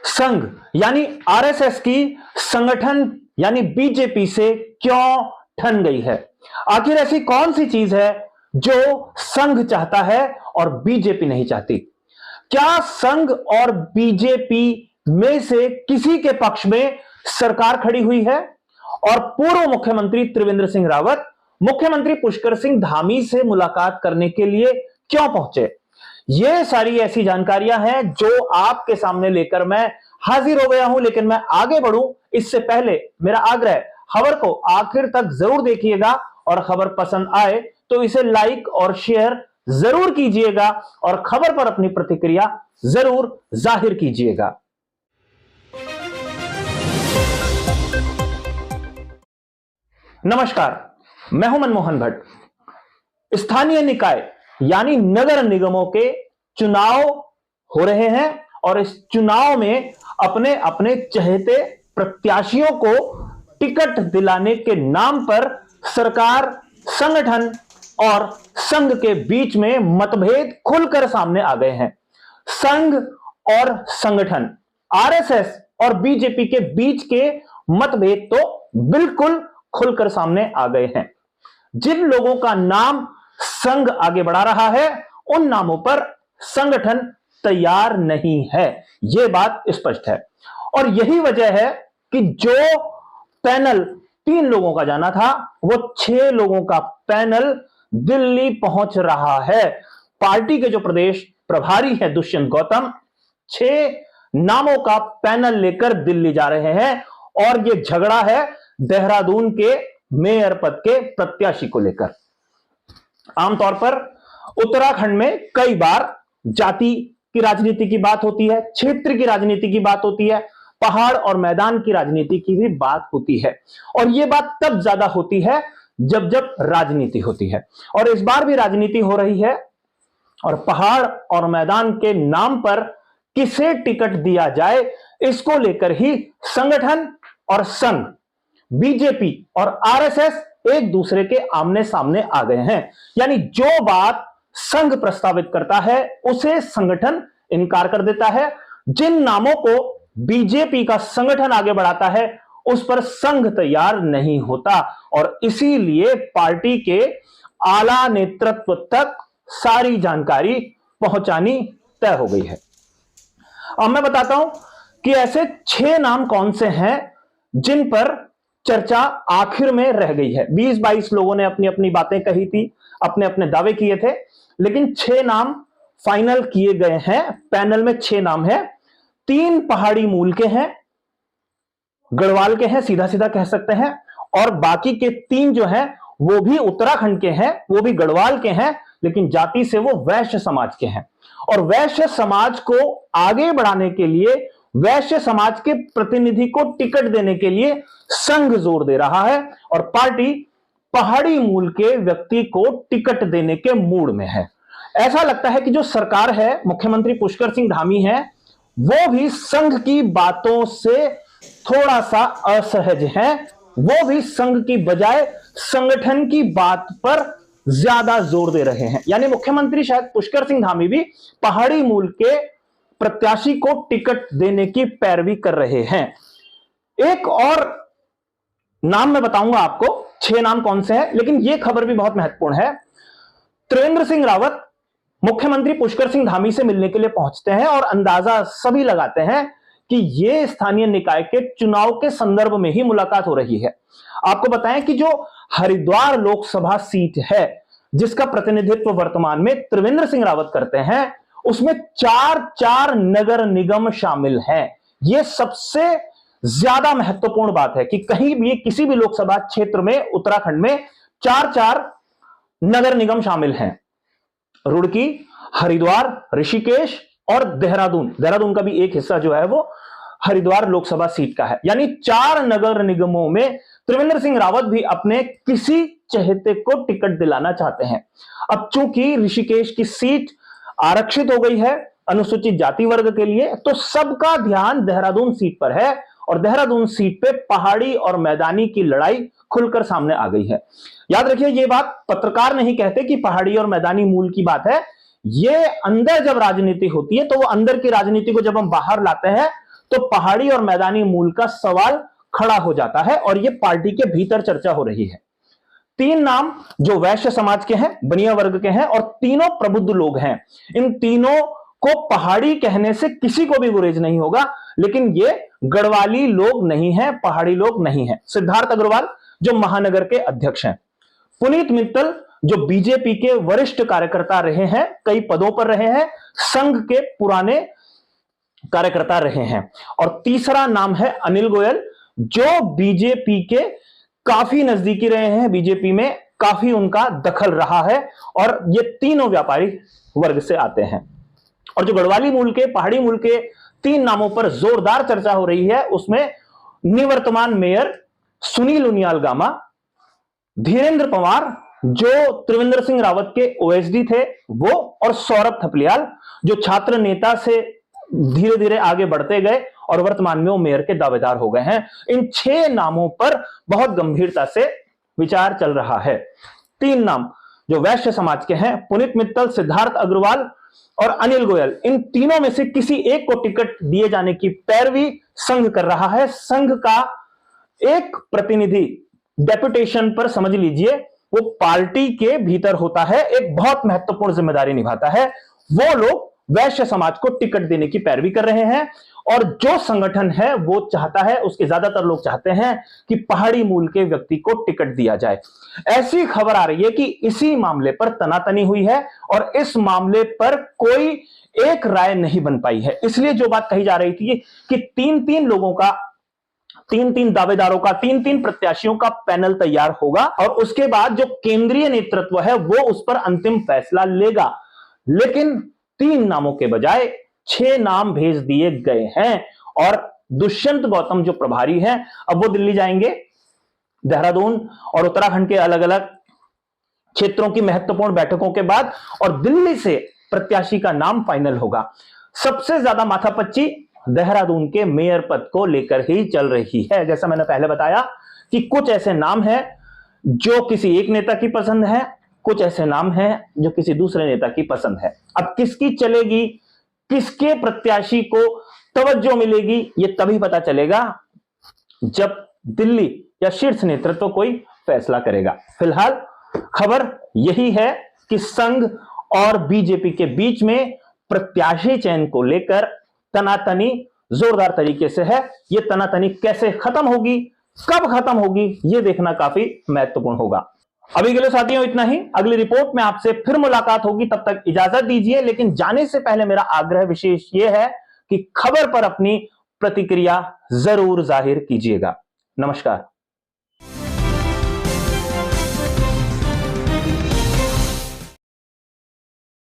संघ यानी आरएसएस की संगठन यानी बीजेपी से क्यों ठन गई है? आखिर ऐसी कौन सी चीज है जो संघ चाहता है और बीजेपी नहीं चाहती? क्या संघ और बीजेपी में से किसी के पक्ष में सरकार खड़ी हुई है? और पूर्व मुख्यमंत्री त्रिवेंद्र सिंह रावत मुख्यमंत्री पुष्कर सिंह धामी से मुलाकात करने के लिए क्यों पहुंचे? ये सारी ऐसी जानकारियां हैं जो आपके सामने लेकर मैं हाजिर हो गया हूं। लेकिन मैं आगे बढ़ूं इससे पहले मेरा आग्रह, खबर को आखिर तक जरूर देखिएगा और खबर पसंद आए तो इसे लाइक और शेयर जरूर कीजिएगा और खबर पर अपनी प्रतिक्रिया जरूर जाहिर कीजिएगा। नमस्कार, मैं हूं मनमोहन भट्ट। स्थानीय निकाय यानी नगर निगमों के चुनाव हो रहे हैं और इस चुनाव में अपने अपने चहेते प्रत्याशियों को टिकट दिलाने के नाम पर सरकार, संगठन और संघ के बीच में मतभेद खुलकर सामने आ गए हैं। संघ और संगठन, आरएसएस और बीजेपी के बीच के मतभेद तो बिल्कुल खुलकर सामने आ गए हैं। जिन लोगों का नाम संघ आगे बढ़ा रहा है उन नामों पर संगठन तैयार नहीं है, यह बात स्पष्ट है। और यही वजह है कि जो पैनल 3 लोगों का जाना था वो 6 लोगों का पैनल दिल्ली पहुंच रहा है। पार्टी के जो प्रदेश प्रभारी है दुष्यंत गौतम 6 नामों का पैनल लेकर दिल्ली जा रहे हैं और यह झगड़ा है देहरादून के मेयर पद के प्रत्याशी को लेकर। आमतौर पर उत्तराखंड में कई बार जाति की राजनीति की बात होती है, क्षेत्र की राजनीति की बात होती है, पहाड़ और मैदान की राजनीति की भी बात होती है। और यह बात तब ज्यादा होती है जब जब राजनीति होती है। और इस बार भी राजनीति हो रही है और पहाड़ और मैदान के नाम पर किसे टिकट दिया जाए इसको लेकर ही संगठन और संघ, बीजेपी और आरएसएस एक दूसरे के आमने सामने आ गए हैं। यानी जो बात संघ प्रस्तावित करता है उसे संगठन इनकार कर देता है, जिन नामों को बीजेपी का संगठन आगे बढ़ाता है उस पर संघ तैयार नहीं होता और इसीलिए पार्टी के आला नेतृत्व तक सारी जानकारी पहुंचानी तय हो गई है। अब मैं बताता हूं कि ऐसे 6 नाम कौन से हैं जिन पर चर्चा आखिर में रह गई है। 20-22 लोगों ने अपनी अपनी बातें कही थी, अपने अपने दावे किए थे, लेकिन 6 नाम फाइनल किए गए हैं। पैनल में 6 नाम हैं। 3 पहाड़ी मूल के हैं, गढ़वाल के हैं, सीधा सीधा कह सकते हैं, और बाकी के 3 जो हैं वो भी उत्तराखंड के हैं, वो भी गढ़वाल के हैं, लेकिन जाति से वो वैश्य समाज के हैं। और वैश्य समाज को आगे बढ़ाने के लिए, वैश्य समाज के प्रतिनिधि को टिकट देने के लिए संघ जोर दे रहा है और पार्टी पहाड़ी मूल के व्यक्ति को टिकट देने के मूड में है। ऐसा लगता है कि जो सरकार है, मुख्यमंत्री पुष्कर सिंह धामी है, वो भी संघ की बातों से थोड़ा सा असहज है। वो भी संघ की बजाय संगठन की बात पर ज्यादा जोर दे रहे हैं। यानी मुख्यमंत्री शायद पुष्कर सिंह धामी भी पहाड़ी मूल के प्रत्याशी को टिकट देने की पैरवी कर रहे हैं। एक और नाम मैं बताऊंगा आपको, 6 नाम कौन से हैं, लेकिन यह खबर भी बहुत महत्वपूर्ण है। त्रिवेंद्र सिंह रावत मुख्यमंत्री पुष्कर सिंह धामी से मिलने के लिए पहुंचते हैं और अंदाजा सभी लगाते हैं कि यह स्थानीय निकाय के चुनाव के संदर्भ में ही मुलाकात हो रही है। आपको बताएं कि जो हरिद्वार लोकसभा सीट है जिसका प्रतिनिधित्व वर्तमान में त्रिवेंद्र सिंह रावत करते हैं, उसमें 4 नगर निगम शामिल हैं। यह सबसे ज्यादा महत्वपूर्ण बात है कि कहीं भी किसी भी लोकसभा क्षेत्र में उत्तराखंड में 4 नगर निगम शामिल हैं। रुड़की, हरिद्वार, ऋषिकेश और देहरादून का भी एक हिस्सा जो है वो हरिद्वार लोकसभा सीट का है। यानी 4 नगर निगमों में त्रिवेंद्र सिंह रावत भी अपने किसी चहेते को टिकट दिलाना चाहते हैं। अब चूंकि ऋषिकेश की सीट आरक्षित हो गई है अनुसूचित जाति वर्ग के लिए, तो सबका ध्यान देहरादून सीट पर है और देहरादून सीट पे पहाड़ी और मैदानी की लड़ाई खुलकर सामने आ गई है। याद रखिए, यह बात पत्रकार नहीं कहते कि पहाड़ी और मैदानी मूल की बात है। ये अंदर जब राजनीति होती है तो वो अंदर की राजनीति को जब हम बाहर लाते हैं तो पहाड़ी और मैदानी मूल का सवाल खड़ा हो जाता है और यह पार्टी के भीतर चर्चा हो रही है। 3 नाम जो वैश्य समाज के हैं, बनिया वर्ग के हैं और तीनों प्रबुद्ध लोग हैं। इन तीनों को पहाड़ी कहने से किसी को भी गुरेज नहीं होगा, लेकिन ये गढ़वाली लोग नहीं हैं, पहाड़ी लोग नहीं हैं। सिद्धार्थ अग्रवाल जो महानगर के अध्यक्ष हैं, पुनीत मित्तल जो बीजेपी के वरिष्ठ कार्यकर्ता रहे हैं, कई पदों पर रहे हैं, संघ के पुराने कार्यकर्ता रहे हैं। और तीसरा नाम है अनिल गोयल जो बीजेपी के काफी नजदीकी रहे हैं, बीजेपी में काफी उनका दखल रहा है और ये तीनों व्यापारी वर्ग से आते हैं। और जो गढ़वाली मूल के, पहाड़ी मूल के 3 नामों पर जोरदार चर्चा हो रही है, उसमें निवर्तमान मेयर सुनील उनियाल गामा, धीरेन्द्र पंवार जो त्रिवेंद्र सिंह रावत के ओएसडी थे वो, और सौरभ थपलियाल जो छात्र नेता से धीरे धीरे आगे बढ़ते गए और वर्तमान में वो मेयर के दावेदार हो गए हैं। इन 6 नामों पर बहुत गंभीरता से विचार चल रहा है। 3 नाम जो वैश्य समाज के हैं, पुनीत मित्तल, सिद्धार्थ अग्रवाल और अनिल गोयल, इन तीनों में से किसी एक को टिकट दिए जाने की पैरवी संघ कर रहा है। संघ का एक प्रतिनिधि डेपुटेशन पर, समझ लीजिए, वो पार्टी के भीतर होता है, एक बहुत महत्वपूर्ण जिम्मेदारी निभाता है। वो लोग वैश्य समाज को टिकट देने की पैरवी कर रहे हैं और जो संगठन है वो चाहता है, उसके ज्यादातर लोग चाहते हैं कि पहाड़ी मूल के व्यक्ति को टिकट दिया जाए। ऐसी खबर आ रही है कि इसी मामले पर तनातनी हुई है और इस मामले पर कोई एक राय नहीं बन पाई है। इसलिए जो बात कही जा रही थी कि 3-3 लोगों का, 3-3 दावेदारों का, 3-3 प्रत्याशियों का पैनल तैयार होगा और उसके बाद जो केंद्रीय नेतृत्व है वो उस पर अंतिम फैसला लेगा। लेकिन 3 नामों के बजाय 6 नाम भेज दिए गए हैं और दुष्यंत गौतम जो प्रभारी हैं, अब वो दिल्ली जाएंगे। देहरादून और उत्तराखंड के अलग अलग क्षेत्रों की महत्वपूर्ण बैठकों के बाद और दिल्ली से प्रत्याशी का नाम फाइनल होगा। सबसे ज्यादा माथापच्ची देहरादून के मेयर पद को लेकर ही चल रही है। जैसा मैंने पहले बताया कि कुछ ऐसे नाम हैं जो किसी एक नेता की पसंद है, कुछ ऐसे नाम हैं जो किसी दूसरे नेता की पसंद है। अब किसकी चलेगी, किसके प्रत्याशी को तवज्जो मिलेगी, ये तभी पता चलेगा जब दिल्ली या शीर्ष नेतृत्व कोई फैसला करेगा। फिलहाल खबर यही है कि संघ और बीजेपी के बीच में प्रत्याशी चयन को लेकर तनातनी जोरदार तरीके से है। यह तनातनी कैसे खत्म होगी, कब खत्म होगी, यह देखना काफी महत्वपूर्ण होगा। अभी के लिए साथियों इतना ही। अगली रिपोर्ट में आपसे फिर मुलाकात होगी, तब तक इजाजत दीजिए। लेकिन जाने से पहले मेरा आग्रह विशेष यह है कि खबर पर अपनी प्रतिक्रिया जरूर जाहिर कीजिएगा। नमस्कार।